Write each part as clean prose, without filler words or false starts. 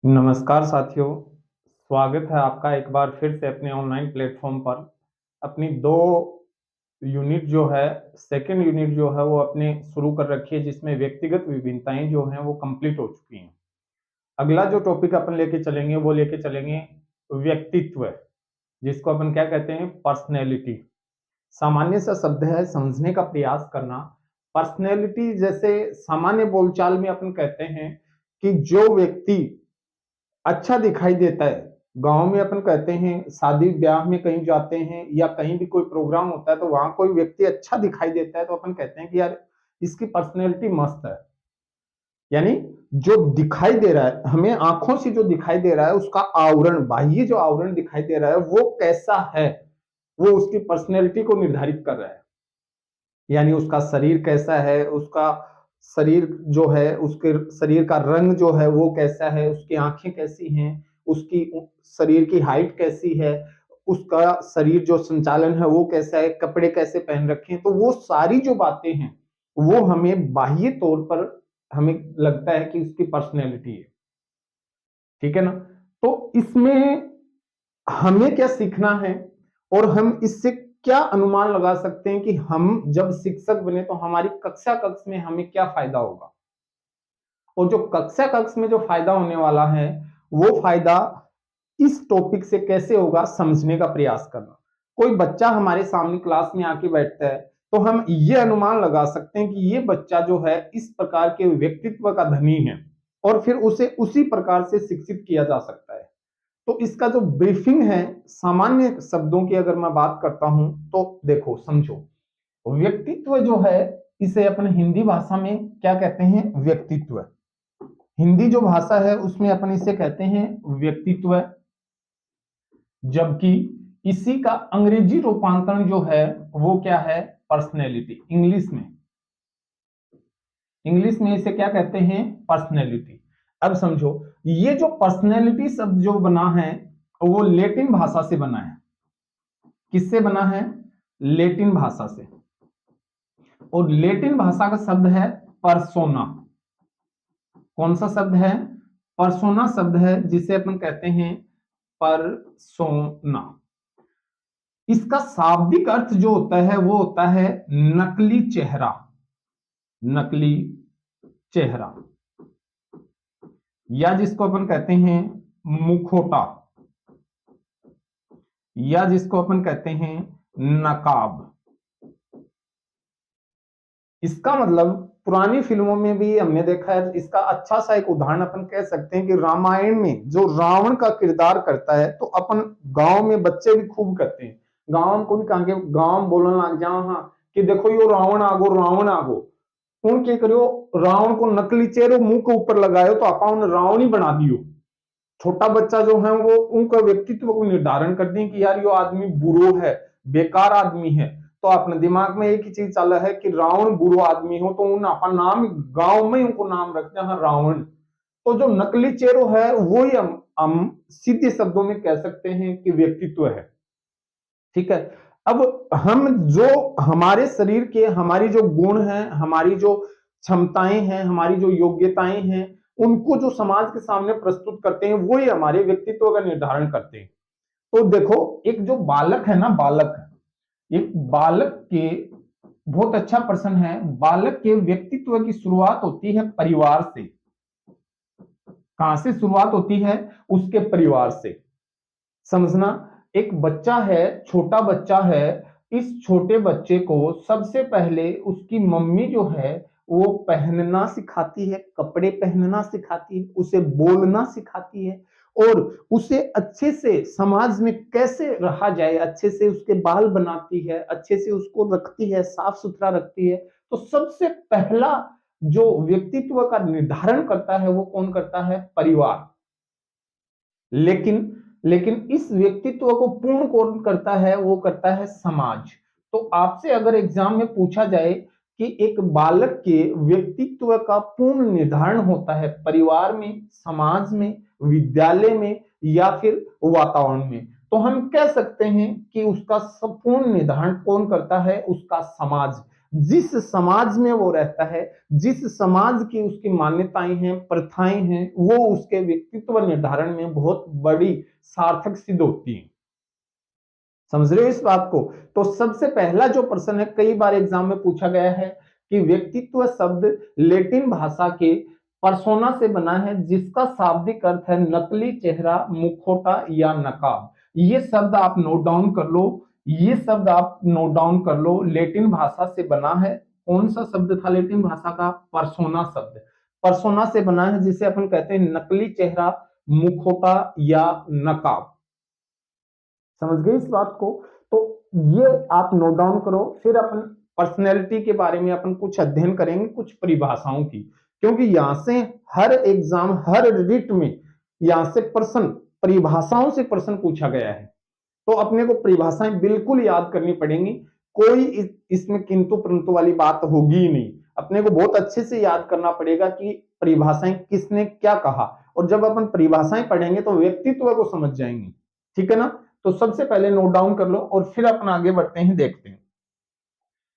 नमस्कार साथियों, स्वागत है आपका एक बार फिर से अपने ऑनलाइन प्लेटफॉर्म पर। अपनी 2 यूनिट जो है, सेकंड यूनिट जो है वो अपने शुरू कर रखी है, जिसमें व्यक्तिगत विभिन्नताएं जो हैं वो कंप्लीट हो चुकी हैं। अगला जो टॉपिक अपन लेके चलेंगे वो लेके चलेंगे व्यक्तित्व, जिसको अपन क्या कहते हैं, पर्सनैलिटी। सामान्य सा शब्द है, समझने का प्रयास करना। पर्सनैलिटी जैसे सामान्य बोलचाल में अपन कहते हैं कि जो व्यक्ति अच्छा दिखाई देता है। गाँव में अपन कहते हैं, शादी ब्याह में कहीं जाते हैं या कहीं भी कोई प्रोग्राम होता है तो वहां कोई व्यक्ति अच्छा दिखाई देता है तो अपन कहते हैं कि यार इसकी पर्सनैलिटी मस्त है। यानी जो दिखाई दे रहा है, हमें आंखों से जो दिखाई दे रहा है, उसका आवरण, बाह्य जो आवरण दिखाई दे रहा है वो कैसा है, वो उसकी पर्सनैलिटी को निर्धारित कर रहा है। यानी उसका शरीर कैसा है, उसका शरीर जो है, उसके शरीर का रंग जो है वो कैसा है, उसकी आंखें कैसी हैं, उसकी शरीर की हाइट कैसी है, उसका शरीर जो संचालन है वो कैसा है, कपड़े कैसे पहन रखे हैं। तो वो सारी जो बातें हैं वो हमें बाह्य तौर पर हमें लगता है कि उसकी पर्सनैलिटी है। ठीक है ना? तो इसमें हमें क्या सीखना है और हम इससे क्या अनुमान लगा सकते हैं कि हम जब शिक्षक बने तो हमारी कक्षा कक्ष में हमें क्या फायदा होगा। और जो कक्षा कक्ष में जो फायदा होने वाला है वो फायदा इस टॉपिक से कैसे होगा, समझने का प्रयास करना। कोई बच्चा हमारे सामने क्लास में आके बैठता है तो हम ये अनुमान लगा सकते हैं कि ये बच्चा जो है इस प्रकार के व्यक्तित्व का धनी है और फिर उसे उसी प्रकार से शिक्षित किया जा सकता है। तो इसका जो ब्रीफिंग है, सामान्य शब्दों की अगर मैं बात करता हूं तो देखो समझो, व्यक्तित्व जो है इसे अपन हिंदी भाषा में क्या कहते हैं, व्यक्तित्व। हिंदी जो भाषा है उसमें अपन इसे कहते हैं व्यक्तित्व, जबकि इसी का अंग्रेजी रूपांतरण जो है वो क्या है, पर्सनैलिटी। इंग्लिश में इसे क्या कहते हैं, पर्सनैलिटी। अब समझो, ये जो पर्सनैलिटी शब्द जो बना है वो लेटिन भाषा से बना है। किससे बना है, लेटिन भाषा से। और लेटिन भाषा का शब्द है पर्सोना। कौन सा शब्द है, पर्सोना शब्द है, जिसे अपन कहते हैं पर्सोना। इसका शाब्दिक अर्थ जो होता है वो होता है नकली चेहरा। नकली चेहरा, या जिसको अपन कहते हैं मुखौटा, या जिसको अपन कहते हैं नकाब। इसका मतलब पुरानी फिल्मों में भी हमने देखा है। इसका अच्छा सा एक उदाहरण अपन कह सकते हैं कि रामायण में जो रावण का किरदार करता है, तो अपन गांव में बच्चे भी खूब करते हैं। गांव को भी कहेंगे, गांव बोलने लग जाओ हाँ कि देखो यो रावण आगो, रावण आगो। कौन क्या करियो, रावण को नकली चेहरे मुंह के ऊपर लगायो तो आप रावण ही बना दियो। छोटा बच्चा जो है वो उनका व्यक्तित्व को निर्धारण कर दें कि यार यो आदमी बुरो है, बेकार आदमी है। तो अपने दिमाग में एक ही चीज चल रहा है कि रावण बुरो आदमी हो, तो उन अपना नाम गांव में उनको नाम रखते हैं रावण। तो जो नकली चेहरा है वो ही हम सीधे शब्दों में कह सकते हैं कि व्यक्तित्व है। ठीक है। अब हम जो हमारे शरीर के, हमारी जो गुण हैं, हमारी जो क्षमताएं हैं, हमारी जो योग्यताएं हैं, उनको जो समाज के सामने प्रस्तुत करते हैं वो ही हमारे व्यक्तित्व का निर्धारण करते हैं। तो देखो, एक जो बालक है ना, बालक, एक बालक के, बहुत अच्छा प्रश्न है, बालक के व्यक्तित्व की शुरुआत होती है परिवार से। कहां से शुरुआत होती है, उसके परिवार से। समझना, एक बच्चा है, छोटा बच्चा है, इस छोटे बच्चे को सबसे पहले उसकी मम्मी जो है वो पहनना सिखाती है, कपड़े पहनना सिखाती है, उसे बोलना सिखाती है, और उसे अच्छे से समाज में कैसे रहा जाए, अच्छे से उसके बाल बनाती है, अच्छे से उसको रखती है, साफ सुथरा रखती है। तो सबसे पहला जो व्यक्तित्व का निर्धारण करता है वो कौन करता है, परिवार। लेकिन लेकिन इस व्यक्तित्व को पूर्ण कौन करता है, वो करता है समाज। तो आपसे अगर एग्जाम में पूछा जाए कि एक बालक के व्यक्तित्व का पूर्ण निर्धारण होता है परिवार में, समाज में, विद्यालय में या फिर वातावरण में, तो हम कह सकते हैं कि उसका संपूर्ण निर्धारण कौन करता है, उसका समाज। जिस समाज में वो रहता है, जिस समाज की उसकी मान्यताएं हैं, प्रथाएं हैं, वो उसके व्यक्तित्व निर्धारण में बहुत बड़ी सार्थक सिद्ध होती हैं। समझ रहे हो इस बात को? तो सबसे पहला जो प्रश्न है, कई बार एग्जाम में पूछा गया है कि व्यक्तित्व शब्द लैटिन भाषा के पर्सोना से बना है, जिसका शाब्दिक अर्थ है नकली चेहरा, मुखौटा या नकाब। ये शब्द आप नोट डाउन कर लो, ये शब्द आप नोट डाउन कर लो, लैटिन भाषा से बना है। कौन सा शब्द था लैटिन भाषा का? पर्सोना शब्द। पर्सोना से बना है, जिसे अपन कहते हैं नकली चेहरा, मुखौटा या नकाब। समझ गए इस बात को? तो ये आप नोट डाउन करो। फिर अपन पर्सनैलिटी के बारे में अपन कुछ अध्ययन करेंगे, कुछ परिभाषाओं की, क्योंकि यहां से हर एग्जाम, हर रिट में यहां से प्रश्न, परिभाषाओं से प्रश्न पूछा गया है। तो अपने को परिभाषाएं बिल्कुल याद करनी पड़ेंगी। कोई इसमें किंतु परंतु वाली बात होगी ही नहीं। अपने को बहुत अच्छे से याद करना पड़ेगा कि परिभाषाएं किसने क्या कहा, और जब अपन परिभाषाएं पढ़ेंगे तो व्यक्तित्व को समझ जाएंगे। ठीक है ना? तो सबसे पहले नोट डाउन कर लो और फिर अपन आगे बढ़ते हैं, देखते हैं।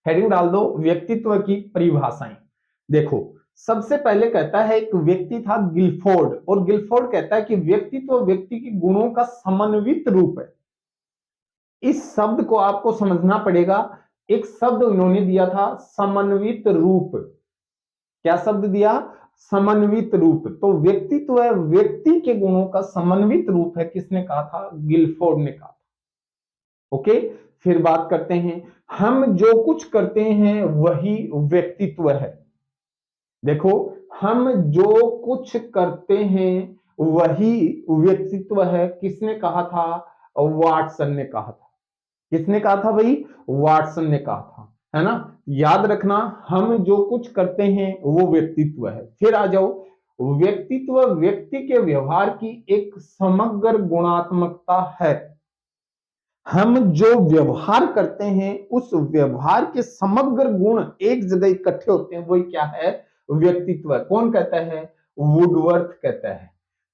हेडिंग डाल दो व्यक्तित्व की परिभाषाएं। देखो, सबसे पहले कहता है एक व्यक्ति था गिलफोर्ड, और गिलफोर्ड कहता है कि व्यक्तित्व व्यक्ति के गुणों का समन्वित रूप है। इस शब्द को आपको समझना पड़ेगा। एक शब्द उन्होंने दिया था, समन्वित रूप। क्या शब्द दिया? समन्वित रूप। तो व्यक्तित्व है व्यक्ति के गुणों का समन्वित रूप है। किसने कहा था? गिलफोर्ड ने कहा। ओके, फिर बात करते हैं, हम जो कुछ करते हैं वही व्यक्तित्व है। देखो, हम जो कुछ करते हैं वही व्यक्तित्व है। किसने कहा था? वाटसन ने कहा था। किसने कहा था भाई? वाटसन ने कहा था, है ना? याद रखना, हम जो कुछ करते हैं वो व्यक्तित्व है। फिर आ जाओ, व्यक्तित्व व्यक्ति के व्यवहार की एक समग्र गुणात्मकता है। हम जो व्यवहार करते हैं उस व्यवहार के समग्र गुण एक जगह इकट्ठे होते हैं, वही क्या है? व्यक्तित्व। कौन कहता है? वुडवर्थ कहता है।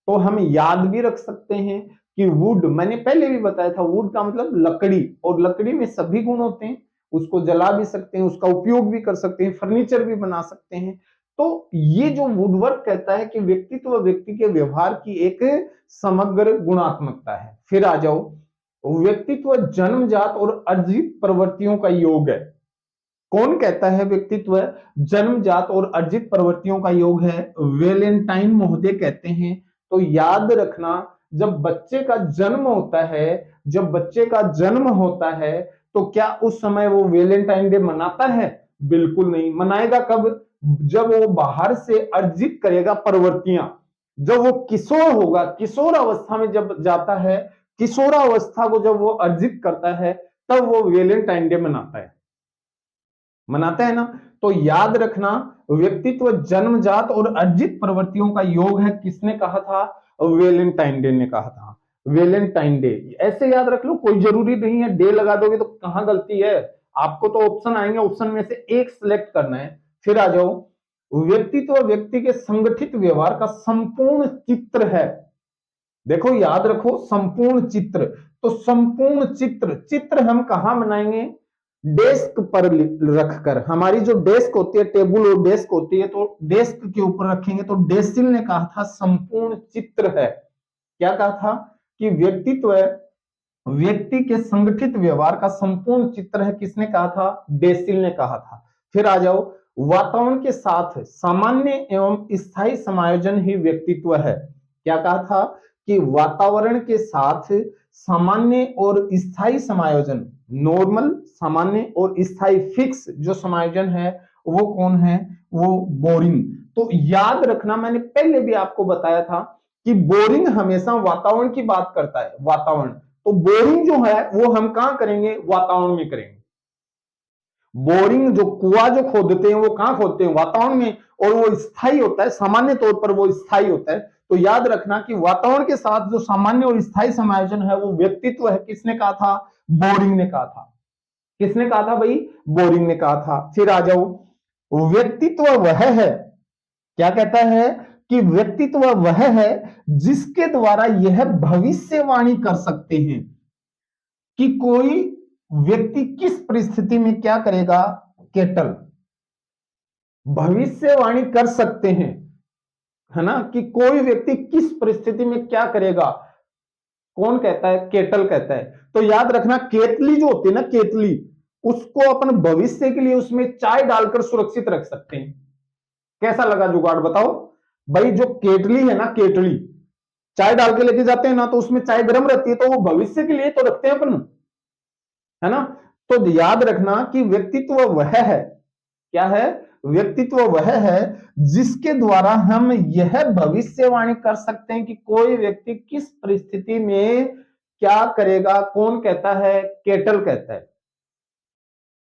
तो हम याद भी रख सकते हैं कि वुड, मैंने पहले भी बताया था, वुड का मतलब लकड़ी, और लकड़ी में सभी गुण होते हैं। उसको जला भी सकते हैं, उसका उपयोग भी कर सकते हैं, फर्नीचर भी बना सकते हैं। तो ये जो वुडवर्थ कहता है कि व्यक्तित्व व्यक्ति के व्यवहार की एक समग्र गुणात्मकता है। फिर आ जाओ, व्यक्तित्व जन्मजात और अर्जित प्रवृत्तियों का योग है। कौन कहता है व्यक्तित्व जन्मजात और अर्जित प्रवृत्तियों का योग है? वेलेंटाइन महोदय कहते हैं। तो याद रखना, जब बच्चे का जन्म होता है, जब बच्चे का जन्म होता है, तो क्या उस समय वो वेलेंटाइन डे मनाता है? बिल्कुल नहीं। मनाएगा कब? जब वो बाहर से अर्जित करेगा प्रवृत्तियां। जब वो किशोर होगा, किशोर अवस्था में जब जाता है, किशोरावस्था को जब वो अर्जित करता है, तब वो वेलेंटाइन डे मनाता है। मनाता है ना? तो याद रखना, व्यक्तित्व जन्मजात और अर्जित प्रवृत्तियों का योग है। किसने कहा था? वेलेंटाइन डे ने कहा था। वेलेंटाइन डे ऐसे याद रख लो, कोई जरूरी नहीं है डे लगा दोगे तो कहां गलती है। आपको तो ऑप्शन आएंगे, ऑप्शन में से एक सिलेक्ट करना है। फिर आ जाओ, व्यक्तित्व व्यक्ति के संगठित व्यवहार का संपूर्ण चित्र है। देखो, याद रखो, संपूर्ण चित्र। तो संपूर्ण चित्र, चित्र हम कहां बनाएंगे? डेस्क पर रखकर। हमारी जो डेस्क होती है, टेबल और डेस्क होती है, तो डेस्क के ऊपर रखेंगे। तो डेसिल ने कहा था संपूर्ण चित्र है। क्या कहा था? कि व्यक्तित्व व्यक्ति के संगठित व्यवहार का संपूर्ण चित्र है। किसने कहा था? डेसिल ने कहा था। फिर आ जाओ, वातावरण के साथ सामान्य एवं स्थायी समायोजन ही व्यक्तित्व है। क्या कहा था? कि वातावरण के साथ सामान्य और स्थायी समायोजन, नॉर्मल, सामान्य और स्थायी, फिक्स जो समायोजन है वो कौन है? वो बोरिंग। तो याद रखना, मैंने पहले भी आपको बताया था कि बोरिंग हमेशा वातावरण की बात करता है। वातावरण, तो बोरिंग जो है वो हम कहां करेंगे? वातावरण में करेंगे। बोरिंग जो कुआं जो खोदते हैं वो कहां खोदते हैं? वातावरण में। और वो स्थायी होता है, सामान्य तौर पर वो स्थायी होता है। तो याद रखना कि वातावरण के साथ जो सामान्य और स्थायी समायोजन है वो व्यक्तित्व है। किसने कहा था? बोरिंग ने कहा था। किसने कहा था भाई? बोरिंग ने कहा था। फिर आ जाओ, व्यक्तित्व वह है, क्या कहता है? कि व्यक्तित्व वह है जिसके द्वारा यह भविष्यवाणी कर सकते हैं कि कोई व्यक्ति किस परिस्थिति में क्या करेगा, केटल भविष्यवाणी कर सकते हैं, है ना, कि कोई व्यक्ति किस परिस्थिति में क्या करेगा, कौन कहता है, केटल कहता है। तो याद रखना केतली जो होती है ना, केतली, उसको अपन भविष्य के लिए उसमें चाय डालकर सुरक्षित रख सकते हैं। कैसा लगा जुगाड़ बताओ भाई। जो केतली है ना, केतली चाय डाल के लेके जाते हैं ना, तो उसमें चाय गर्म रहती है, तो वो भविष्य के लिए तो रखते हैं अपन, है ना। तो याद रखना कि व्यक्तित्व वह है, क्या है, व्यक्तित्व वह है जिसके द्वारा हम यह भविष्यवाणी कर सकते हैं कि कोई व्यक्ति किस परिस्थिति में क्या करेगा। कौन कहता है, केटल कहता है।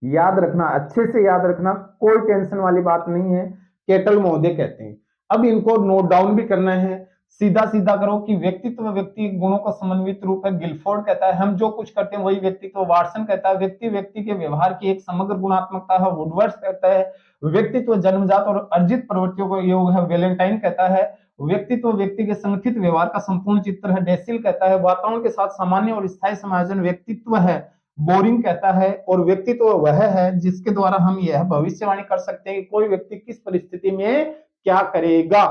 याद रखना, अच्छे से याद रखना, कोई टेंशन वाली बात नहीं है, केटल महोदय कहते हैं। अब इनको नोट डाउन भी करना है। सीधा सीधा करो कि व्यक्तित्व व्यक्ति गुणों का समन्वित रूप है, गिलफोर्ड कहता है। हम जो कुछ करते हैं वही व्यक्तित्व, वाटसन कहता है। व्यक्ति व्यक्ति के व्यवहार की एक समग्र गुणात्मकता है, वुडवर्ड कहता है। व्यक्तित्व जन्मजात और अर्जित प्रवृत्तियों का योग है, वेलेंटाइन कहता है। व्यक्तित्व व्यक्ति के संगठित व्यवहार का संपूर्ण चित्र है, डेसिल कहता है। वातावरण के साथ सामान्य और स्थायी समायोजन व्यक्तित्व है, बोरिंग कहता है। और व्यक्तित्व वह है जिसके द्वारा हम यह भविष्यवाणी कर सकते हैं कि कोई व्यक्ति किस परिस्थिति में क्या करेगा।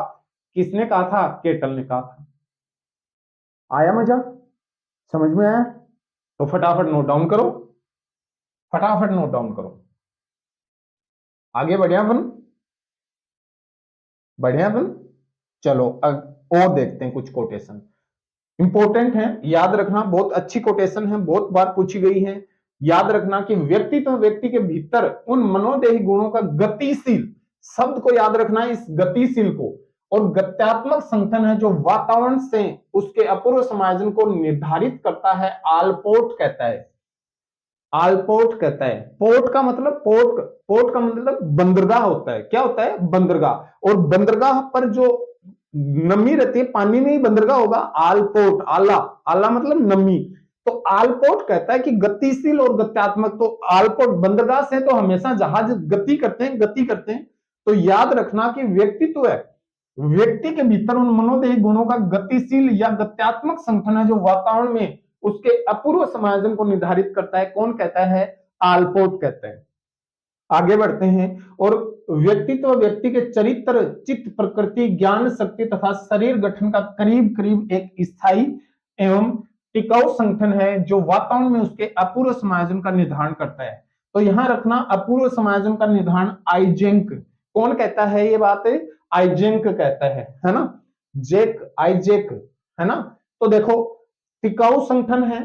किसने कहा था, केटल ने कहा था। आया मजा, समझ में आया? तो फटाफट नोट डाउन करो, फटाफट नोट डाउन करो। आगे बढ़िया अपन, बढ़िया अपन। चलो अब और देखते हैं कुछ कोटेशन इंपॉर्टेंट है, याद रखना। बहुत अच्छी कोटेशन है, बहुत बार पूछी गई है। याद रखना कि व्यक्तित्व व्यक्ति के भीतर उन मनोदेही गुणों का गतिशील, शब्द को याद रखना, इस गतिशील को, और गत्यात्मक संगठन है जो वातावरण से उसके अपूर्व समायोजन को निर्धारित करता है। आलपोर्ट कहता है, आलपोर्ट कहता है। पोर्ट का मतलब, पोर्ट का मतलब बंदरगाह होता है। क्या होता है, बंदरगाह। और बंदरगाह पर जो नमी रहती है, पानी में ही बंदरगाह होगा। आलपोर्ट, आला, आला मतलब नमी। तो आलपोर्ट कहता है कि गतिशील और गत्यात्मक। तो आलपोर्ट बंदरगाह से तो हमेशा जहाज गति करते हैं, गति करते हैं। तो याद रखना कि व्यक्तित्व है व्यक्ति के भीतर उन मनोदेही गुणों का गतिशील या गत्यात्मक संगठन है जो वातावरण में उसके अपूर्व समायोजन को निर्धारित करता है। कौन कहता है, आलपोर्ट कहता है। आगे बढ़ते हैं। और व्यक्तित्व व्यक्ति के चरित्र, चित्त, प्रकृति, ज्ञान शक्ति तथा शरीर गठन का करीब करीब एक स्थायी एवं टिकाऊ संगठन है जो वातावरण में उसके अपूर्व समायोजन का निर्धारण करता है। तो यहां रखना, अपूर्व समायोजन का निर्धारण आइजेंक। कौन कहता है ये बात, आइजेंक कहता है ना, जेक, आइजेक, है ना। तो देखो, टिकाऊ संगठन है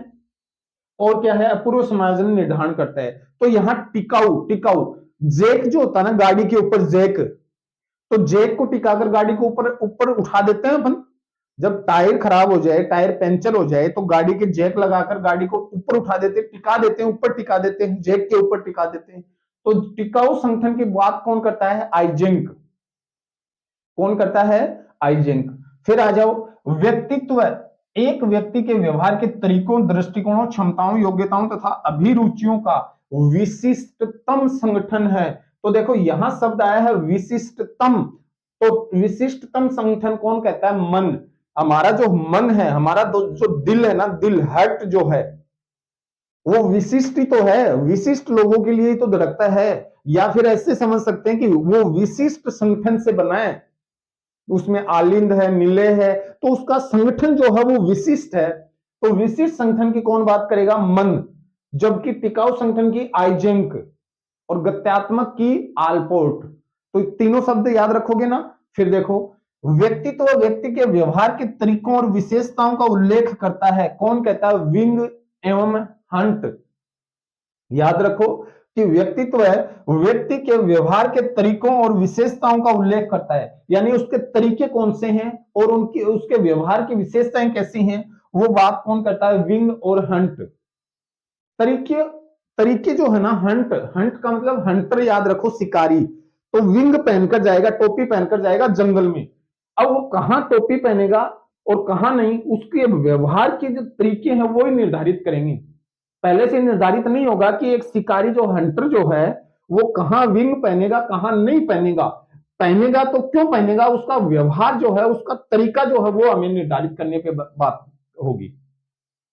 और क्या है, अपूर्व समायोजन निर्धारण करता है। तो यहां टिकाऊ, टिकाऊ, जैक जो होता है ना गाड़ी के ऊपर, जैक, तो जैक को टिकाकर गाड़ी को ऊपर ऊपर उठा देते हैं अपन। जब टायर खराब हो जाए, टायर पंचर हो जाए, तो गाड़ी के जैक लगाकर गाड़ी को ऊपर उठा देते, टिका देते हैं, ऊपर टिका देते हैं, जैक के ऊपर टिका देते हैं। तो टिकाऊ संगठन की बात कौन करता है, आइजेंक। कौन करता है, आइजेंक। फिर आ जाओ, व्यक्तित्व एक व्यक्ति के व्यवहार के तरीकों, दृष्टिकोणों, क्षमताओं, योग्यताओं तथा अभिरुचियों का विशिष्टतम संगठन है। तो देखो यहां शब्द आया है विशिष्टतम। तो विशिष्टतम संगठन कौन कहता है, मन। हमारा जो मन है, हमारा जो दिल है ना, दिल, हार्ट जो है, वो विशिष्ट ही तो है, विशिष्ट लोगों के लिए ही तो धड़कता है। या फिर ऐसे समझ सकते हैं कि वो विशिष्ट संगठन से बना है, उसमें आलिंद है, निलय है, तो उसका संगठन जो है वो विशिष्ट है। तो विशिष्ट संगठन की कौन बात करेगा, मन। जबकि टिकाऊ संगठन की आइजेंक और गत्यात्मक की आलपोर्ट। तो तीनों शब्द याद रखोगे ना। फिर देखो, व्यक्तित्व व्यक्ति के व्यवहार के तरीकों और विशेषताओं का उल्लेख करता है। कौन कहता है, विंग एवं हंट। याद रखो कि व्यक्तित्व है व्यक्ति के व्यवहार के तरीकों और विशेषताओं का उल्लेख करता है, यानी उसके तरीके कौन से हैं और उनकी उसके व्यवहार की विशेषताएं कैसी हैं, वो बात कौन करता है, विंग और हंट। तरीके, तरीके जो है ना, हंट, हंट का मतलब हंटर, याद रखो, शिकारी। तो विंग पहनकर जाएगा, टोपी पहनकर जाएगा जंगल में। अब वो कहां टोपी पहनेगा और कहां नहीं, उसके व्यवहार के जो तरीके हैं वो ही निर्धारित करेंगे। पहले से निर्धारित नहीं होगा कि एक शिकारी जो हंटर जो है वो कहां विंग पहनेगा, कहां नहीं पहनेगा। पहनेगा तो क्यों पहनेगा, उसका व्यवहार जो है, उसका तरीका जो है वो हमें निर्धारित करने पे बात होगी।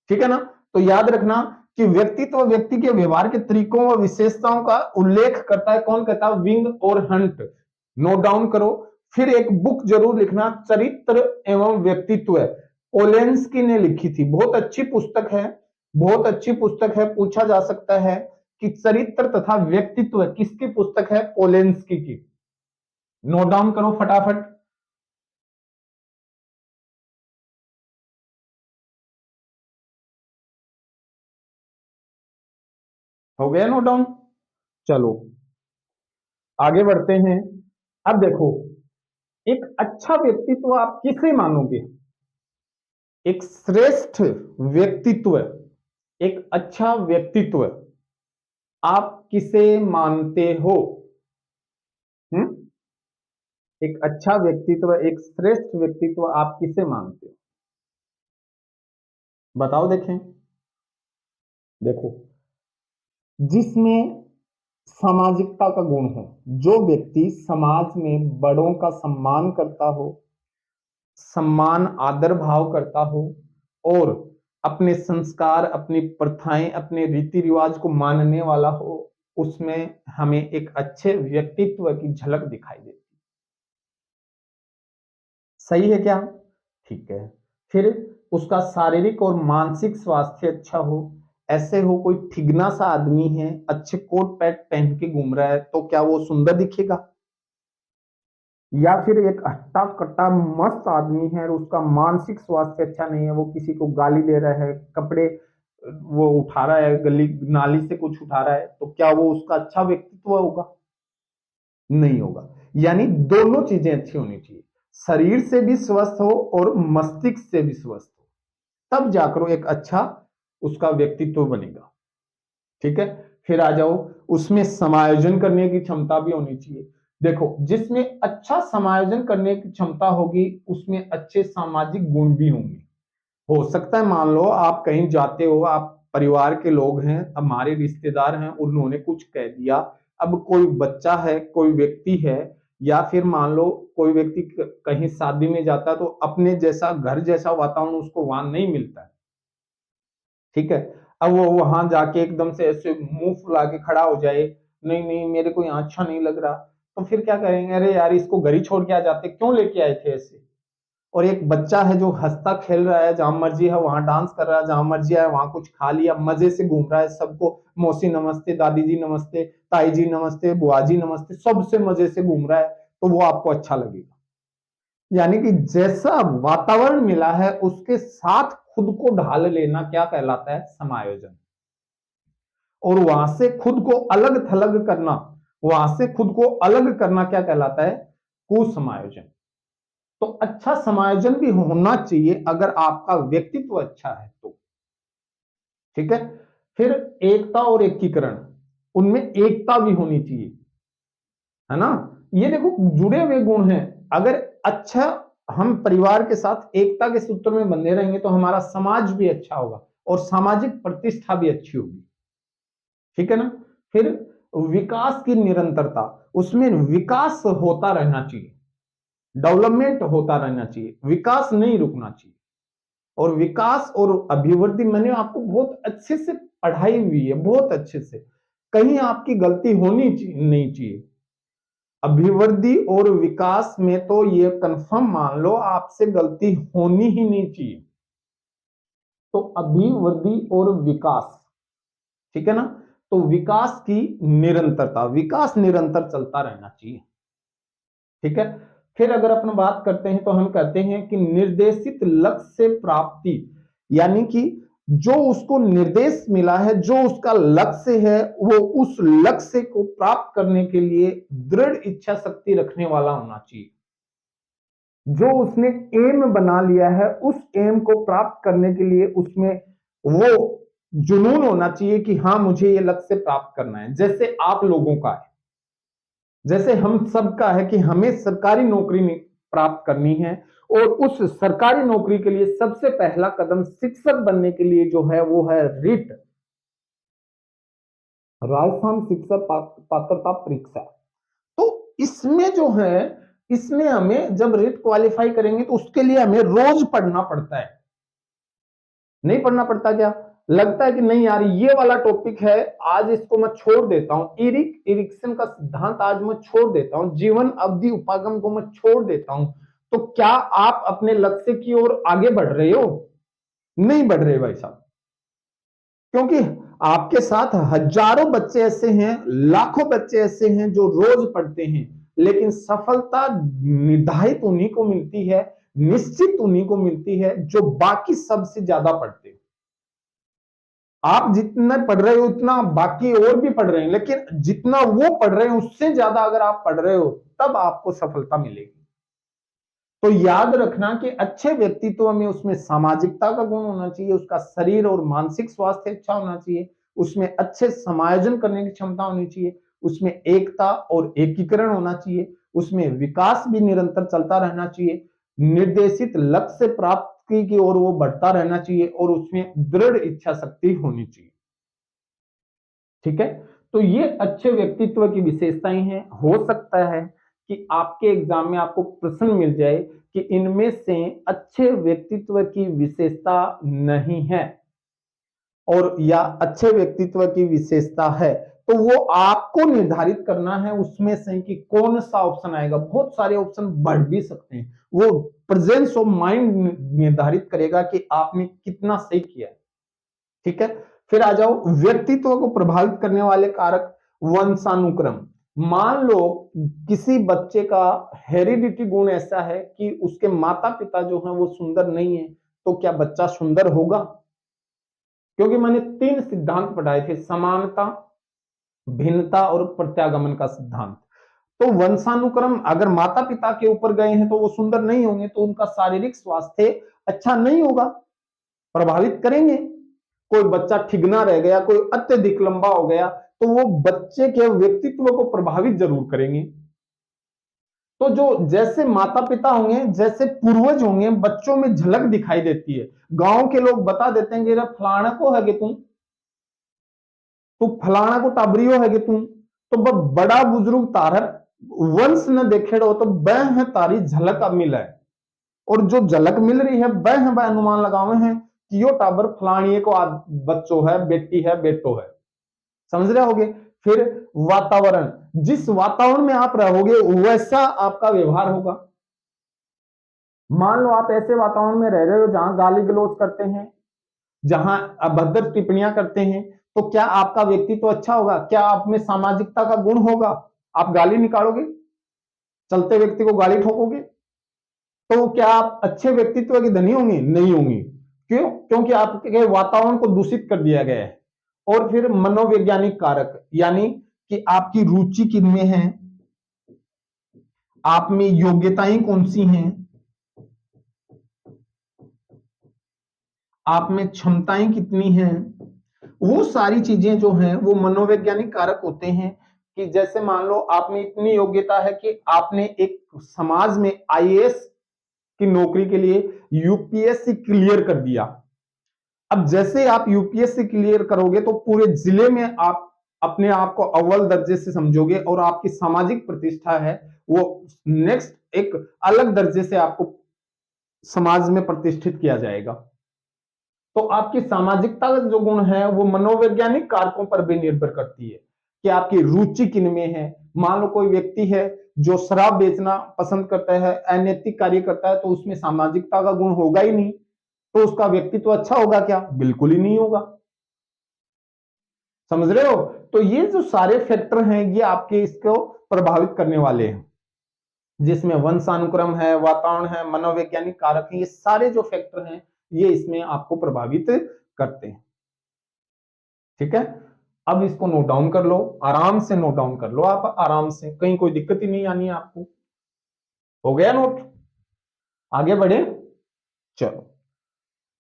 ठीक है ना। तो याद रखना कि व्यक्तित्व व्यक्ति के व्यवहार के तरीकों व विशेषताओं का उल्लेख करता है। कौन कहता है? विंग और हंट। नोट डाउन करो। फिर एक बुक जरूर लिखना, चरित्र एवं व्यक्तित्व, ओलेंस्की ने लिखी थी। बहुत अच्छी पुस्तक है, बहुत अच्छी पुस्तक है। पूछा जा सकता है कि चरित्र तथा व्यक्तित्व किसकी पुस्तक है? ओलेंस्की की। नोट डाउन करो फटाफट। हो गया नोट डाउन? चलो आगे बढ़ते हैं। अब देखो, एक अच्छा व्यक्तित्व आप किसे मानोगे? एक श्रेष्ठ व्यक्तित्व, एक अच्छा व्यक्तित्व आप किसे मानते हो? हम्म? एक अच्छा व्यक्तित्व, एक श्रेष्ठ व्यक्तित्व आप किसे मानते हो? बताओ देखें। देखो, जिसमें सामाजिकता का गुण हो, जो व्यक्ति समाज में बड़ों का सम्मान करता हो, सम्मान आदर भाव करता हो, और अपने संस्कार, अपनी प्रथाएं, अपने रीति रिवाज को मानने वाला हो, उसमें हमें एक अच्छे व्यक्तित्व की झलक दिखाई देती है। सही है क्या? ठीक है। फिर उसका शारीरिक और मानसिक स्वास्थ्य अच्छा हो। ऐसे हो कोई ठिगना सा आदमी है, अच्छे कोट पैंट पहन के घूम रहा है, तो क्या वो सुंदर दिखेगा? या फिर एक हट्टा कट्टा मस्त आदमी है और उसका मानसिक स्वास्थ्य अच्छा नहीं है, वो किसी को गाली दे रहा है, कपड़े वो उठा रहा है, गली नाली से कुछ उठा रहा है, तो क्या वो उसका अच्छा व्यक्तित्व होगा? नहीं होगा। यानी दोनों चीजें अच्छी होनी चाहिए, शरीर से भी स्वस्थ हो और मस्तिष्क से भी स्वस्थ हो, तब जाकर एक अच्छा उसका व्यक्तित्व बनेगा। ठीक है। फिर आ जाओ, उसमें समायोजन करने की क्षमता भी होनी चाहिए। देखो, जिसमें अच्छा समायोजन करने की क्षमता होगी, उसमें अच्छे सामाजिक गुण भी होंगे। हो सकता है मान लो आप कहीं जाते हो, आप परिवार के लोग हैं, हमारे रिश्तेदार हैं, उन्होंने कुछ कह दिया, अब कोई बच्चा है, कोई व्यक्ति है, या फिर मान लो कोई व्यक्ति कहीं शादी में जाता है, तो अपने जैसा घर जैसा वातावरण उसको वहां नहीं मिलता है। ठीक है। अब वो वहां जाके एकदम से ऐसे मुंह फुला के खड़ा हो जाए, नहीं नहीं मेरे को यहाँ अच्छा नहीं लग रहा, तो फिर क्या करेंगे? अरे यार, इसको घर ही छोड़ के आ जाते, क्यों लेके आए थे ऐसे? और एक बच्चा है जो हंसता खेल रहा है, जहां मर्जी है वहां डांस कर रहा है, जहां मर्जी है वहां कुछ खा लिया, मजे से घूम रहा है, सबको मौसी नमस्ते, दादी जी नमस्ते, ताई जी नमस्ते, बुआ जी नमस्ते, सबसे मजे से घूम रहा है, तो वो आपको अच्छा लगेगा। यानी कि जैसा वातावरण मिला है उसके साथ खुद को ढाल लेना क्या कहलाता है? समायोजन। और वहां से खुद को अलग थलग करना, वहां से खुद को अलग करना क्या कहलाता है? कुसमायोजन। तो अच्छा समायोजन भी होना चाहिए अगर आपका व्यक्तित्व अच्छा है तो। ठीक है। फिर एकता और एकीकरण, उनमें एकता भी होनी चाहिए, है ना? ये देखो जुड़े हुए गुण हैं। अगर अच्छा हम परिवार के साथ एकता के सूत्र में बंधे रहेंगे तो हमारा समाज भी अच्छा होगा और सामाजिक प्रतिष्ठा भी अच्छी होगी। ठीक है ना? फिर विकास की निरंतरता, उसमें विकास होता रहना चाहिए, डेवलपमेंट होता रहना चाहिए, विकास नहीं रुकना चाहिए। और विकास और अभिवृद्धि मैंने आपको बहुत अच्छे से पढ़ाई हुई है, बहुत अच्छे से, कहीं आपकी गलती होनी नहीं चाहिए। अभिवृद्धि और विकास में तो ये कंफर्म मान लो आपसे गलती होनी ही नहीं चाहिए। तो अभिवृद्धि और विकास, ठीक है ना? तो विकास की निरंतरता, विकास निरंतर चलता रहना चाहिए। ठीक है। फिर अगर अपन बात करते हैं तो हम कहते हैं कि निर्देशित लक्ष्य से प्राप्ति, यानी कि जो उसको निर्देश मिला है, जो उसका लक्ष्य है, वो उस लक्ष्य को प्राप्त करने के लिए दृढ़ इच्छा शक्ति रखने वाला होना चाहिए। जो उसने एम बना लिया है, उस एम को प्राप्त करने के लिए उसमें वो जुनून होना चाहिए कि हाँ मुझे ये लक्ष्य प्राप्त करना है। जैसे आप लोगों का है, जैसे हम सबका है कि हमें सरकारी नौकरी प्राप्त करनी है, और उस सरकारी नौकरी के लिए सबसे पहला कदम शिक्षक बनने के लिए जो है वो है रिट, राजस्थान शिक्षक पात्रता परीक्षा। तो इसमें जो है, इसमें हमें जब रिट क्वालिफाई करेंगे तो उसके लिए हमें रोज पढ़ना पड़ता है, नहीं पढ़ना पड़ता क्या? लगता है कि नहीं यार ये वाला टॉपिक है, आज इसको मैं छोड़ देता हूं, इरिक्सन का सिद्धांत आज मैं छोड़ देता हूं, जीवन अवधि उपागम को मैं छोड़ देता हूं, तो क्या आप अपने लक्ष्य की ओर आगे बढ़ रहे हो? नहीं बढ़ रहे भाई साहब, क्योंकि आपके साथ हजारों बच्चे ऐसे हैं, लाखों बच्चे ऐसे हैं जो रोज पढ़ते हैं, लेकिन सफलता निर्धारित उन्हीं को मिलती है, निश्चित उन्हीं को मिलती है जो बाकी सबसे ज्यादा पढ़ते हैं। आप जितना पढ़ रहे हो उतना बाकी और भी पढ़ रहे हैं, लेकिन जितना वो पढ़ रहे हैं उससे ज्यादा अगर आप पढ़ रहे हो तब आपको सफलता मिलेगी। तो याद रखना कि अच्छे व्यक्तित्व में उसमें सामाजिकता का गुण होना चाहिए, उसका शरीर और मानसिक स्वास्थ्य अच्छा होना चाहिए, उसमें अच्छे समायोजन करने की क्षमता होनी चाहिए, उसमें एकता और एकीकरण होना चाहिए, उसमें विकास भी निरंतर चलता रहना चाहिए, निर्देशित लक्ष्य प्राप्ति की ओर वो बढ़ता रहना चाहिए और उसमें दृढ़ इच्छा शक्ति होनी चाहिए। ठीक है, तो ये अच्छे व्यक्तित्व की विशेषताएं हैं। हो सकता है कि आपके एग्जाम में आपको प्रश्न मिल जाए कि इनमें से अच्छे व्यक्तित्व की विशेषता नहीं है और या अच्छे व्यक्तित्व की विशेषता है, तो वो आपको निर्धारित करना है उसमें से कि कौन सा ऑप्शन आएगा। बहुत सारे ऑप्शन बढ़ भी सकते हैं, वो प्रेजेंस ऑफ माइंड निर्धारित करेगा कि आपने कितना सही किया। ठीक है, फिर आ जाओ व्यक्तित्व को प्रभावित करने वाले कारक। वंशानुक्रम, मान लो किसी बच्चे का हेरिडिटी गुण ऐसा है कि उसके माता पिता जो हैं वो सुंदर नहीं है, तो क्या बच्चा सुंदर होगा? क्योंकि मैंने 3 सिद्धांत पढ़ाए थे, समानता, भिन्नता और प्रत्यागमन का सिद्धांत। तो वंशानुक्रम अगर माता पिता के ऊपर गए हैं तो वो सुंदर नहीं होंगे, तो उनका शारीरिक स्वास्थ्य अच्छा नहीं होगा, प्रभावित करेंगे। कोई बच्चा ठिगना रह गया, कोई अत्यधिक लंबा हो गया, तो वो बच्चे के व्यक्तित्व को प्रभावित जरूर करेंगे। तो जो जैसे माता पिता होंगे, जैसे पूर्वज होंगे, बच्चों में झलक दिखाई देती है। गांव के लोग बता देते हैं कि फलाना को है कि तू फलाना को टाबरियो है कि तो बड़ा बुजुर्ग तारक वंश न देखेड़ो तो वह है तारी झलक अब मिला है, और जो झलक मिल रही है वह है, वह अनुमान लगावे हैं कि यो टाबर फलानिए को बच्चों है, बेटी है, बेटो है। समझ रहे होगे? फिर वातावरण, जिस वातावरण में आप रहोगे वैसा आपका व्यवहार होगा। मान लो आप ऐसे वातावरण में रह रहे हो जहां गाली गलौज करते हैं, जहां अभद्र टिप्पणियां करते हैं, तो क्या आपका व्यक्तित्व अच्छा होगा? क्या आप में सामाजिकता का गुण होगा? आप गाली निकालोगे, चलते व्यक्ति को गाली ठोकोगे, तो क्या आप अच्छे व्यक्तित्व के धनी होंगे? नहीं होंगे। क्यों? क्योंकि आपके वातावरण को दूषित कर दिया गया है। और फिर मनोवैज्ञानिक कारक, यानी कि आपकी रुचि किनमें है, आप में योग्यताएं कौन सी हैं, आप में क्षमताएं कितनी हैं, वो सारी चीजें जो हैं वो मनोवैज्ञानिक कारक होते हैं। कि जैसे मान लो आप में इतनी योग्यता है कि आपने एक समाज में आईएएस की नौकरी के लिए यूपीएससी क्लियर कर दिया। अब जैसे आप यूपीएससी क्लियर करोगे तो पूरे जिले में आप अपने आप को अव्वल दर्जे से समझोगे और आपकी सामाजिक प्रतिष्ठा है वो नेक्स्ट एक अलग दर्जे से आपको समाज में प्रतिष्ठित किया जाएगा। तो आपकी सामाजिकता जो गुण है वो मनोवैज्ञानिक कारकों पर भी निर्भर करती है कि आपकी रुचि किनमें है। मान लो कोई व्यक्ति है जो शराब बेचना पसंद करता है, अनैतिक कार्य करता है, तो उसमें सामाजिकता का गुण होगा ही नहीं, तो उसका व्यक्तित्व अच्छा होगा क्या? बिल्कुल ही नहीं होगा। समझ रहे हो? तो ये जो सारे फैक्टर हैं ये आपके इसको प्रभावित करने वाले हैं, जिसमें वंशानुक्रम है, वातावरण है, मनोवैज्ञानिक कारक है, ये सारे जो फैक्टर हैं ये इसमें आपको प्रभावित करते हैं। ठीक है, अब इसको नोट डाउन कर लो, आराम से नोट डाउन कर लो, आप आराम से, कहीं कोई दिक्कत ही नहीं आनी है आपको। हो गया नोट? आगे बढ़े, चलो।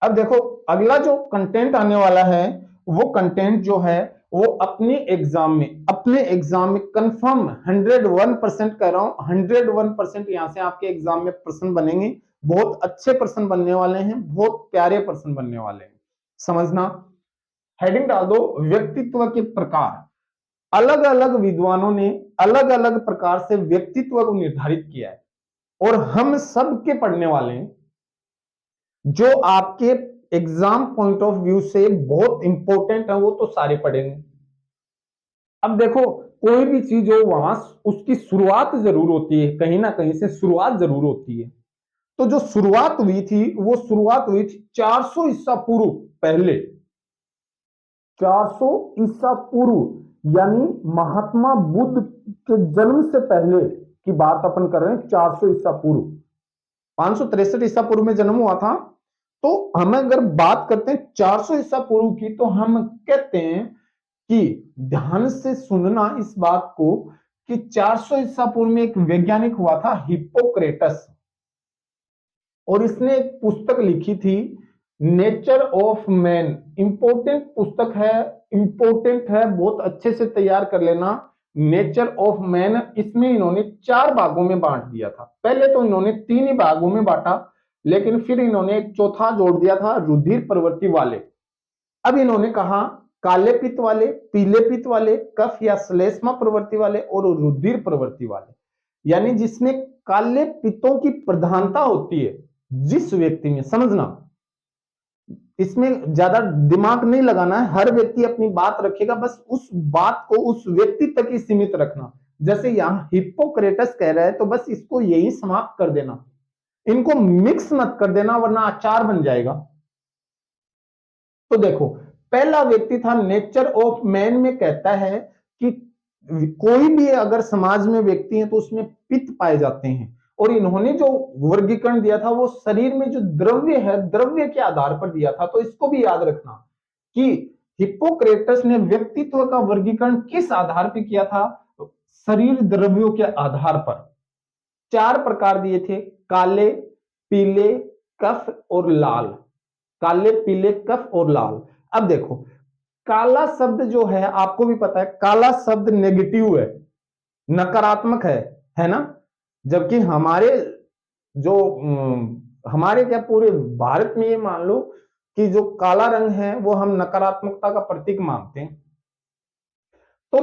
अब देखो अगला जो कंटेंट आने वाला है, वो कंटेंट जो है वो अपने एग्जाम में कंफर्म 101% कह रहा हूं, 101% यहां से आपके एग्जाम में प्रश्न बनेंगे। बहुत अच्छे प्रश्न बनने वाले हैं, बहुत प्यारे प्रश्न बनने वाले हैं। समझना, हेडिंग डाल दो व्यक्तित्व के प्रकार। अलग अलग विद्वानों ने अलग अलग प्रकार से व्यक्तित्व को निर्धारित किया है और हम सब के पढ़ने वाले हैं। जो आपके एग्जाम पॉइंट ऑफ व्यू से बहुत इंपॉर्टेंट है, वो तो सारे पढ़ेंगे। अब देखो, कोई भी चीज हो वहां उसकी शुरुआत जरूर होती है, कहीं ना कहीं से शुरुआत जरूर होती है। तो जो शुरुआत हुई थी वो शुरुआत हुई थी 400 ईसा पूर्व पहले। 400 ईसा पूर्व यानी महात्मा बुद्ध के जन्म से पहले की बात अपन कर रहे हैं। 400 ईसा पूर्व, 563 ईसा पूर्व में जन्म हुआ था। तो हम अगर बात करते हैं 400 ईसा पूर्व की, तो हम कहते हैं कि ध्यान से सुनना इस बात को कि 400 ईसा पूर्व में एक वैज्ञानिक हुआ था हिप्पोक्रेटस, और इसने एक पुस्तक लिखी थी नेचर ऑफ मैन। इंपॉर्टेंट पुस्तक है, इंपॉर्टेंट है, बहुत अच्छे से तैयार कर लेना। नेचर ऑफ मैन, इसमें इन्होंने 4 भागों में बांट दिया था। पहले तो इन्होंने 3 ही भागों में बांटा, लेकिन फिर इन्होंने एक चौथा जोड़ दिया था, रुधिर प्रवृत्ति वाले। अब इन्होंने कहा काले पित्त वाले, पीले पित्त वाले, कफ या श्लेष्मा प्रवृत्ति वाले और रुधिर प्रवृत्ति वाले। यानी जिसमें काले पित्तों की प्रधानता होती है जिस व्यक्ति में, समझना इसमें ज्यादा दिमाग नहीं लगाना है, हर व्यक्ति अपनी बात रखेगा, बस उस बात को उस व्यक्ति तक ही सीमित रखना। जैसे यहां हिप्पोक्रेटस कह रहा है तो बस इसको यही समाप्त कर देना, इनको मिक्स मत कर देना वरना अचार बन जाएगा। तो देखो, पहला व्यक्ति था नेचर ऑफ मैन में कहता है कि कोई भी अगर समाज में व्यक्ति है तो उसमें पित्त पाए जाते हैं, और इन्होंने जो वर्गीकरण दिया था वो शरीर में जो द्रव्य है द्रव्य के आधार पर दिया था। तो इसको भी याद रखना कि हिप्पोक्रेटस ने व्यक्तित्व का वर्गीकरण किस आधार पर किया था, शरीर द्रव्यों के आधार पर। 4 प्रकार दिए थे, काले, पीले, कफ और लाल। काले, पीले, कफ और लाल। अब देखो, काला शब्द जो है आपको भी पता है, काला शब्द नेगेटिव है, नकारात्मक है ना। जबकि हमारे जो हमारे क्या पूरे भारत में ये मान लो कि जो काला रंग है वो हम नकारात्मकता का प्रतीक मानते हैं। तो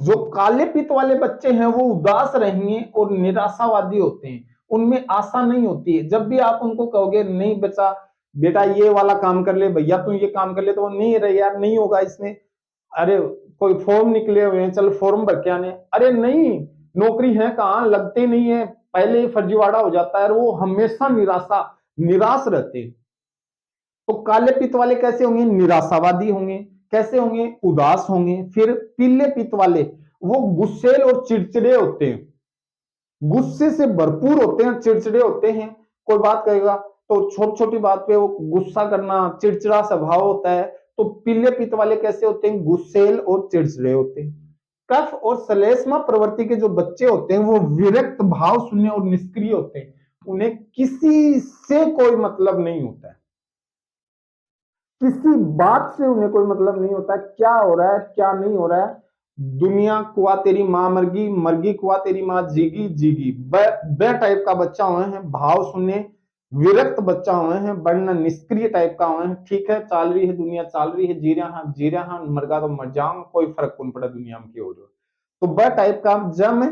जो काले पित्त वाले बच्चे हैं वो उदास रहेंगे और निराशावादी होते हैं, उनमें आशा नहीं होती है। जब भी आप उनको कहोगे नहीं बच्चा बेटा ये वाला काम कर ले, भैया तू ये काम कर ले, तो वो नहीं रहे यार नहीं होगा इसमें, अरे कोई फॉर्म निकले हुए हैं चल फॉर्म भर के आने, अरे नहीं नौकरी है कहाँ, लगते नहीं है, पहले ही फर्जीवाड़ा हो जाता है, और वो हमेशा निराश रहते हैं। तो काले पित्त वाले कैसे होंगे, निराशावादी होंगे। कैसे होंगे, उदास होंगे। फिर पीले पित्त वाले वो गुस्सेल और चिड़चिड़े होते हैं, गुस्से से भरपूर होते हैं, चिड़चिड़े होते हैं। कोई बात कहेगा तो छोटी छोटी बात पे वो गुस्सा करना, चिड़चिड़ा स्वभाव होता है। तो पीले पित्त वाले कैसे होते हैं, गुस्सेल और चिड़चिड़े होते हैं। कफ और श्लेष्मा प्रवृत्ति के जो बच्चे होते हैं वो विरक्त भाव शून्य और निष्क्रिय होते हैं, उन्हें किसी से कोई मतलब नहीं होता है, किसी बात से उन्हें कोई मतलब नहीं होता, क्या हो रहा है क्या नहीं हो रहा है। दुनिया कुआ तेरी माँ मरगी, मरगी कुआ तेरी माँ जीगी, जीगी। बे टाइप का बच्चा हुए हैं, भाव शून्य विरक्त बच्चा हुए हैं, वरना निष्क्रिय टाइप का हुए हैं। ठीक है चल रही है दुनिया, चल रही है, जी रहा हाँ, मरगा तो मर जाऊंगा, कोई फर्क कौन पड़ा दुनिया में की हो रही। तो ब टाइप का, जब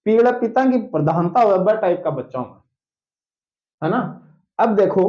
पीड़ा पिता की प्रधानता हुआ ब टाइप का बच्चा हुआ, है ना। अब देखो,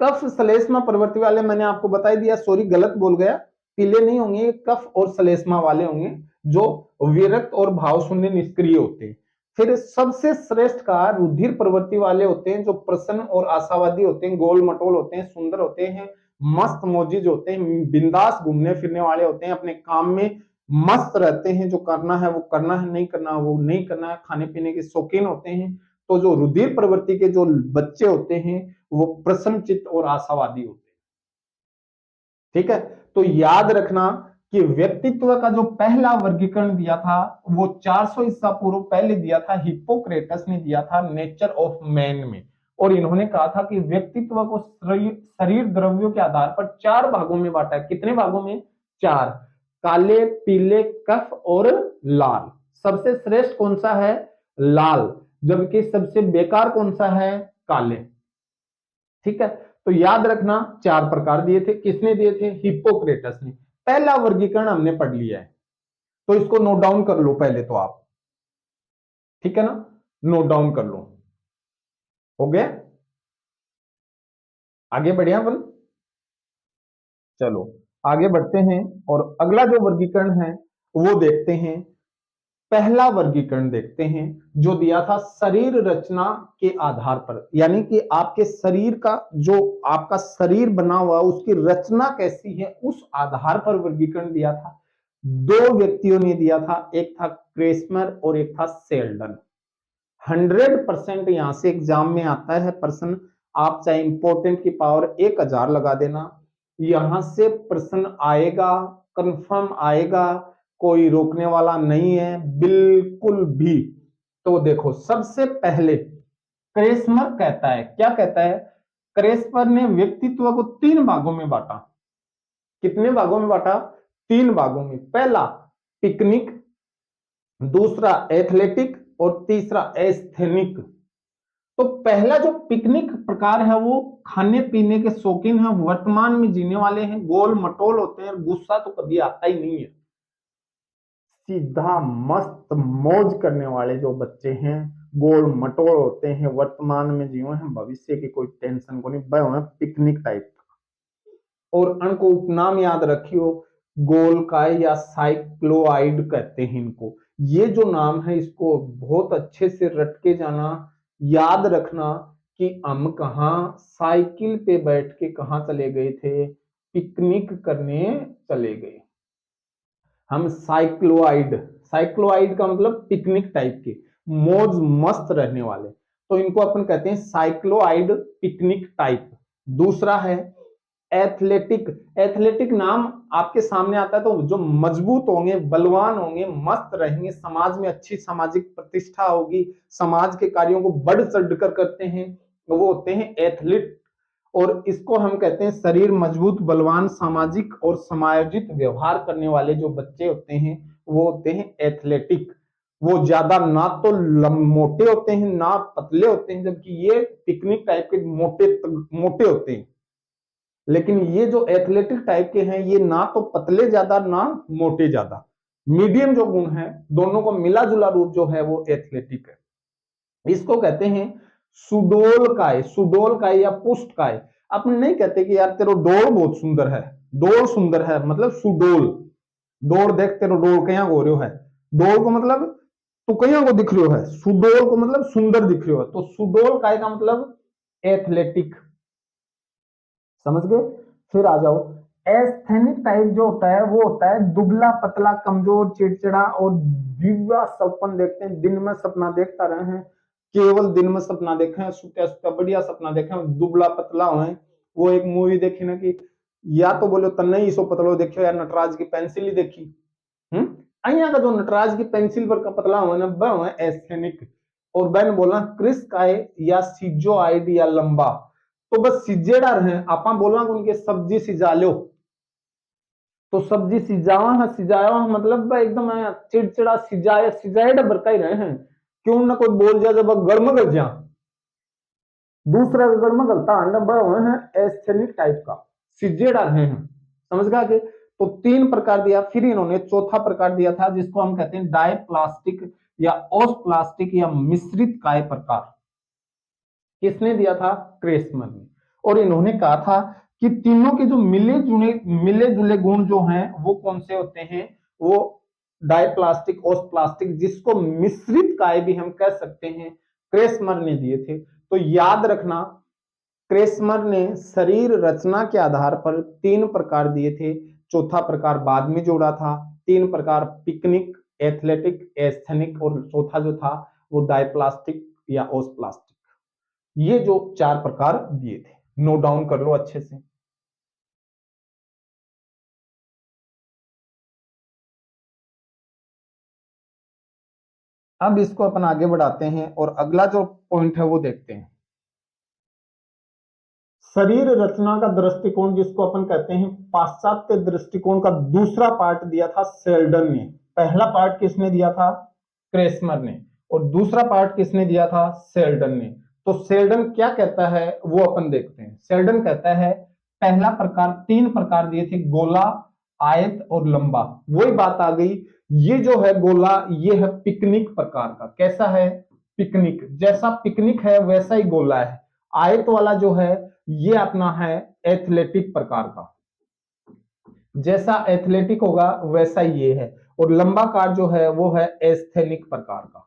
कफ श्लेष्मा प्रवृत्ति वाले मैंने आपको बता ही दिया, सॉरी गलत बोल गया, पीले नहीं होंगे, कफ और श्लेष्मा वाले होंगे जो विरक्त और भाव शून्य निष्क्रिय होते हैं। फिर सबसे श्रेष्ठ का रुधिर प्रवृत्ति वाले होते हैं जो प्रसन्न और आशावादी होते हैं, गोल मटोल होते हैं, सुंदर होते हैं, मस्त मोजिज होते हैं, बिंदास घूमने फिरने वाले होते हैं, अपने काम में मस्त रहते हैं, जो करना है वो करना है, नहीं करना वो नहीं करना है, खाने पीने के शौकीन होते हैं। तो जो रुधिर प्रवृत्ति के जो बच्चे होते हैं वो प्रसन्नचित्त और आशावादी होते हैं। ठीक है, तो याद रखना कि व्यक्तित्व का जो पहला वर्गीकरण दिया था वो 400 ईसा पूर्व पहले दिया था, हिप्पोक्रेटस ने दिया था नेचर ऑफ मैन में। और इन्होंने कहा था कि व्यक्तित्व को शरीर द्रव्यों के आधार पर 4 भागों में बांटा है। कितने भागों में, 4, काले, पीले, कफ और लाल। सबसे श्रेष्ठ कौन सा है, लाल, जबकि सबसे बेकार कौन सा है, काले। ठीक है, तो याद रखना 4 प्रकार दिए थे, किसने दिए थे, हिप्पोक्रेटस ने। पहला वर्गीकरण हमने पढ़ लिया है, तो इसको नोट डाउन कर लो पहले तो आप, ठीक है ना, नोट डाउन कर लो, हो गया। आगे बढ़े अपन, चलो आगे बढ़ते हैं और अगला जो वर्गीकरण है वो देखते हैं। पहला वर्गीकरण देखते हैं जो दिया था शरीर रचना के आधार पर, यानी कि आपके शरीर का जो आपका शरीर बना हुआ उसकी रचना कैसी है उस आधार पर वर्गीकरण दिया था। दो व्यक्तियों ने दिया था, एक था क्रेस्मर और एक था सेल्डन। 100% यहां से एग्जाम में आता है प्रश्न, आप चाहे इंपोर्टेंट की पावर 1000 लगा देना, यहां से प्रश्न आएगा, कंफर्म आएगा, कोई रोकने वाला नहीं है बिल्कुल भी। तो देखो सबसे पहले क्रेस्मर कहता है, क्या कहता है, क्रेस्पर ने व्यक्तित्व को 3 भागों में बांटा। कितने भागों में बांटा? 3 भागों में। पहला पिकनिक, दूसरा एथलेटिक और तीसरा एस्थेनिक। तो पहला जो पिकनिक प्रकार है वो खाने पीने के शौकीन है, वर्तमान में जीने वाले हैं, गोल मटोल होते हैं, गुस्सा तो कभी आता ही नहीं है, सीधा मस्त मौज करने वाले जो बच्चे हैं, गोल मटोल होते हैं, वर्तमान में जियो हैं, भविष्य की कोई टेंशन को नहीं, वह पिकनिक टाइप। और उनको उपनाम याद रखियो, गोलकाय या साइक्लोआइड कहते हैं इनको। ये जो नाम है इसको बहुत अच्छे से रट के जाना, याद रखना कि हम कहा साइकिल पे बैठ के कहा चले गए थे, पिकनिक करने चले गए। हम साइक्लोआइड, साइक्लोआइड का मतलब पिकनिक टाइप के, मौज मस्त रहने वाले, तो इनको अपन कहते हैं साइक्लोआइड पिकनिक टाइप। दूसरा है एथलेटिक। एथलेटिक नाम आपके सामने आता है तो जो मजबूत होंगे, बलवान होंगे, मस्त रहेंगे, समाज में अच्छी सामाजिक प्रतिष्ठा होगी, समाज के कार्यों को बढ़ चढ़ कर करते हैं, तो वो होते हैं एथलीट। और इसको हम कहते हैं शरीर मजबूत, बलवान, सामाजिक और समायोजित व्यवहार करने वाले जो बच्चे होते हैं वो होते हैं एथलेटिक। वो ज्यादा ना तो मोटे होते हैं ना पतले होते हैं, जबकि ये पिकनिक टाइप के मोटे मोटे होते हैं। लेकिन ये जो एथलेटिक टाइप के हैं ये ना तो पतले ज्यादा ना मोटे ज्यादा, मीडियम जो गुण है, दोनों को मिला जुला रूप जो है वो एथलेटिक है। इसको कहते हैं सुडोल काय, सुडोल काय या पुष्ट काय। अपन नहीं कहते कि यार तेरा डोर बहुत सुंदर है, डोर सुंदर है, मतलब सुडोल, डोर देख तेरा डोर कहीं हो रही है, डोर को मतलब तू कहीं को दिख रही है, सुडोल को मतलब सुंदर दिख रही है, तो सुडोल काय का मतलब एथलेटिक। समझ गए? फिर आ जाओ, एस्थेनिक टाइप जो होता है वो होता है दुबला पतला कमजोर चिड़चिड़ा और दिव्या सपन देखते हैं, दिन में सपना देखता रहे हैं, केवल दिन में सपना देखे हैं, सुत्या सुत्या बढ़िया सपना देखे हैं, दुबला पतला हो। वो एक मूवी देखी ना कि या तो बोलो तो नहीं सो पतलो देखियो या नटराज की पेंसिल ही देखी। अहिया का जो नटराज की पेंसिल पर का पतला हुआ ना वह है एस्थेनिक। और बैन बोला क्रिस काय या सिजोआइड या लंबा, तो बस सिजेड़ा रहे आपा बोला उनके सब्जी सिजा लो, तो सब्जी सिजावा है, सिजाया मतलब एकदम चिड़चिड़ा सिजाए सिजाए बरका ही रहे हैं, क्यों ना कोई बोल जा जब गर्म गल जा, दूसरा गर्म गलता अंडा बड़ा हुए हैं एस्थेनिक टाइप का, सिजेड़ा रहे हैं। समझ गया कि तो 3 प्रकार दिया, फिर इन्होंने चौथा प्रकार दिया था जिसको हम कहते हैं डाई प्लास्टिक या ओस प्लास्टिक या मिश्रित काय प्रकार। किसने दिया था? क्रेसमर ने। और इन्होंने कहा था कि तीनों के जो मिले जुले गुण जो हैं वो कौन से होते हैं? वो डाइप्लास्टिक, ओसप्लास्टिक, जिसको मिश्रित काय भी हम कह सकते हैं, क्रेसमर ने दिए थे। तो याद रखना क्रेसमर ने शरीर रचना के आधार पर 3 प्रकार दिए थे, चौथा प्रकार बाद में जोड़ा था। 3 प्रकार पिकनिक, एथलेटिक, एस्थेनिक, और चौथा जो था वो डाइप्लास्टिक या ओसप्लास्टिक। ये जो 4 प्रकार दिए थे, नोट डाउन कर लो अच्छे से। अब इसको अपन आगे बढ़ाते हैं और अगला जो पॉइंट है वो देखते हैं। शरीर रचना का दृष्टिकोण जिसको अपन कहते हैं पाश्चात्य दृष्टिकोण का दूसरा पार्ट दिया था सेल्डन ने। पहला पार्ट किसने दिया था? क्रेसमर ने। और दूसरा पार्ट किसने दिया था? सेल्डन ने। तो सेल्डन क्या कहता है वो अपन देखते हैं। सेल्डन कहता है पहला प्रकार 3 प्रकार दिए थे, गोला, आयत और लंबा। वही बात आ गई, ये जो है गोला ये है पिकनिक प्रकार का। कैसा है? पिकनिक, जैसा पिकनिक है वैसा ही गोला है। आयत वाला जो है ये अपना है एथलेटिक प्रकार का, जैसा एथलेटिक होगा वैसा ये है। और लंबा कार जो है वो है एस्थेनिक प्रकार का।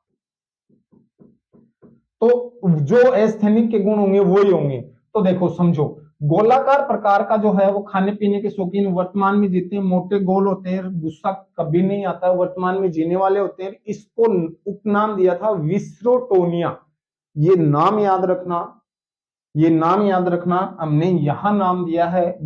तो जो एस्थेनिक के गुण होंगे वो ही होंगे। तो देखो समझो, गोलाकार प्रकार का जो है वो खाने पीने के शौकीन, वर्तमान में जीते हैं, मोटे गोल होते हैं, गुस्सा कभी नहीं आता, वर्तमान में जीने वाले होते हैं। इसको उपनाम दिया था विस्रोटोनिया। ये नाम याद रखना, ये नाम याद रखना। हमने यहां नाम दिया है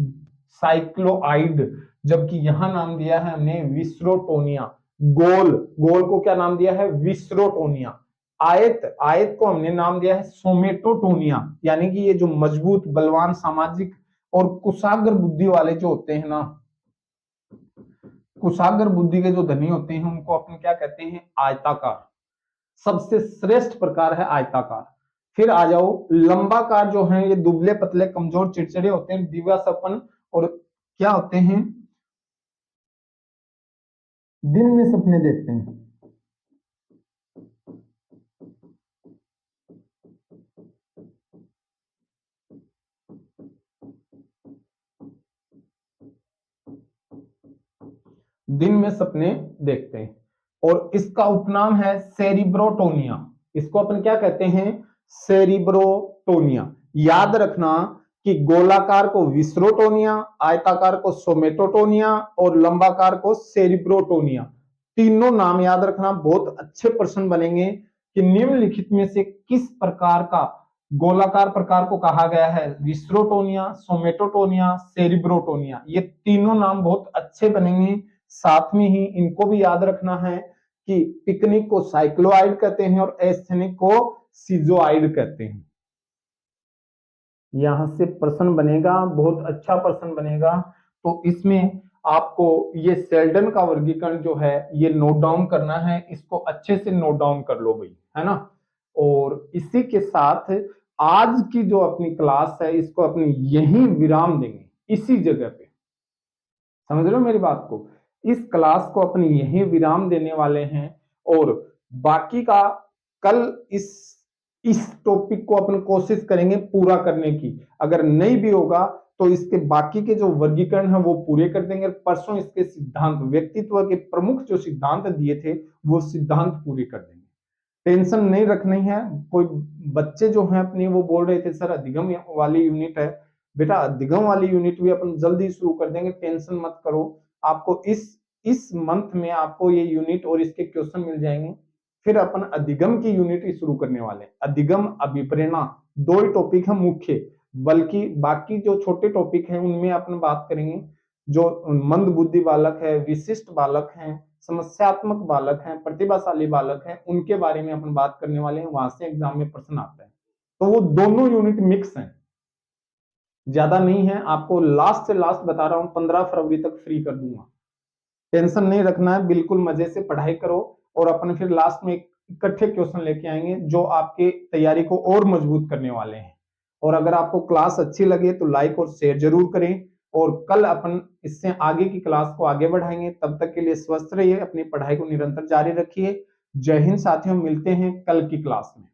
साइक्लोआइड, जबकि यहां नाम दिया है हमने विस्रोटोनिया। गोल, गोल को क्या नाम दिया है? विस्रोटोनिया। आयत, आयत को हमने नाम दिया है सोमेटोटोनिया, यानी कि ये जो मजबूत, बलवान, सामाजिक और कुशाग्र बुद्धि वाले जो होते हैं ना, कुशाग्र बुद्धि के जो धनी होते हैं उनको अपन क्या कहते हैं? आयताकार। सबसे श्रेष्ठ प्रकार है आयताकार। फिर आ जाओ लंबाकार, जो है ये दुबले पतले कमजोर चिड़चिड़े होते हैं, दिवास्वप्न और क्या होते हैं? दिन में सपने देखते हैं। दिन में सपने देखते हैं। और इसका उपनाम है सेरिब्रोटोनिया। इसको अपन क्या कहते हैं? सेरिब्रोटोनिया। याद रखना कि गोलाकार को विस्रोटोनिया, आयताकार को सोमेटोटोनिया और लंबाकार को सेरिब्रोटोनिया। तीनों नाम याद रखना, बहुत अच्छे प्रश्न बनेंगे कि निम्नलिखित में से किस प्रकार का गोलाकार प्रकार को कहा गया है? विस्रोटोनिया, सोमेटोटोनिया, सेरिब्रोटोनिया। ये तीनों नाम बहुत अच्छे बनेंगे। साथ में ही इनको भी याद रखना है कि पिकनिक को साइक्लोआइड कहते हैं और एस्थेनिक को सीजोआइड कहते हैं। यहां से प्रश्न बनेगा, बहुत अच्छा प्रश्न बनेगा। तो इसमें आपको ये सेल्डन का वर्गीकरण जो है ये नोट डाउन करना है, इसको अच्छे से नोट डाउन कर लो भाई, है ना। और इसी के साथ आज की जो अपनी क्लास है इसको अपनी यहीं विराम देंगे, इसी जगह पे। समझ रहे हो मेरी बात को? इस क्लास को अपनी यहीं विराम देने वाले हैं और बाकी का कल इस टॉपिक को अपन कोशिश करेंगे पूरा करने की। अगर नहीं भी होगा तो इसके बाकी के जो वर्गीकरण है वो पूरे कर देंगे। परसों इसके सिद्धांत, व्यक्तित्व के प्रमुख जो सिद्धांत दिए थे वो सिद्धांत पूरे कर देंगे। टेंशन नहीं रखनी है। कोई बच्चे जो हैं अपनी वो बोल रहे थे सर अधिगम वाली यूनिट है, बेटा अधिगम वाली यूनिट भी अपन जल्दी शुरू कर देंगे, टेंशन मत करो। आपको इस मंथ में आपको ये यूनिट और इसके क्वेश्चन मिल जाएंगे। फिर अपन अधिगम की यूनिट ही शुरू करने वाले हैं। अधिगम, अभिप्रेरणा, दो ही टॉपिक है मुख्य, बल्कि बाकी जो छोटे टॉपिक हैं उनमें अपन बात करेंगे। जो मंद बुद्धि बालक है, विशिष्ट बालक हैं, समस्यात्मक बालक हैं, प्रतिभाशाली बालक हैं, उनके बारे में अपन बात करने वाले हैं। वहां से एग्जाम में प्रश्न आता है। तो वो दोनों यूनिट मिक्स हैं, ज्यादा नहीं है। आपको लास्ट से लास्ट बता रहा हूं 15 फरवरी तक फ्री कर दूंगा। टेंशन नहीं रखना है, बिल्कुल मजे से पढ़ाई करो और अपन फिर लास्ट में इकट्ठे क्वेश्चन लेके आएंगे जो आपके तैयारी को और मजबूत करने वाले हैं। और अगर आपको क्लास अच्छी लगे तो लाइक और शेयर जरूर करें। और कल अपन इससे आगे की क्लास को आगे बढ़ाएंगे। तब तक के लिए स्वस्थ रहिए, अपनी पढ़ाई को निरंतर जारी रखिए। जय हिंद साथियों, मिलते हैं कल की क्लास में।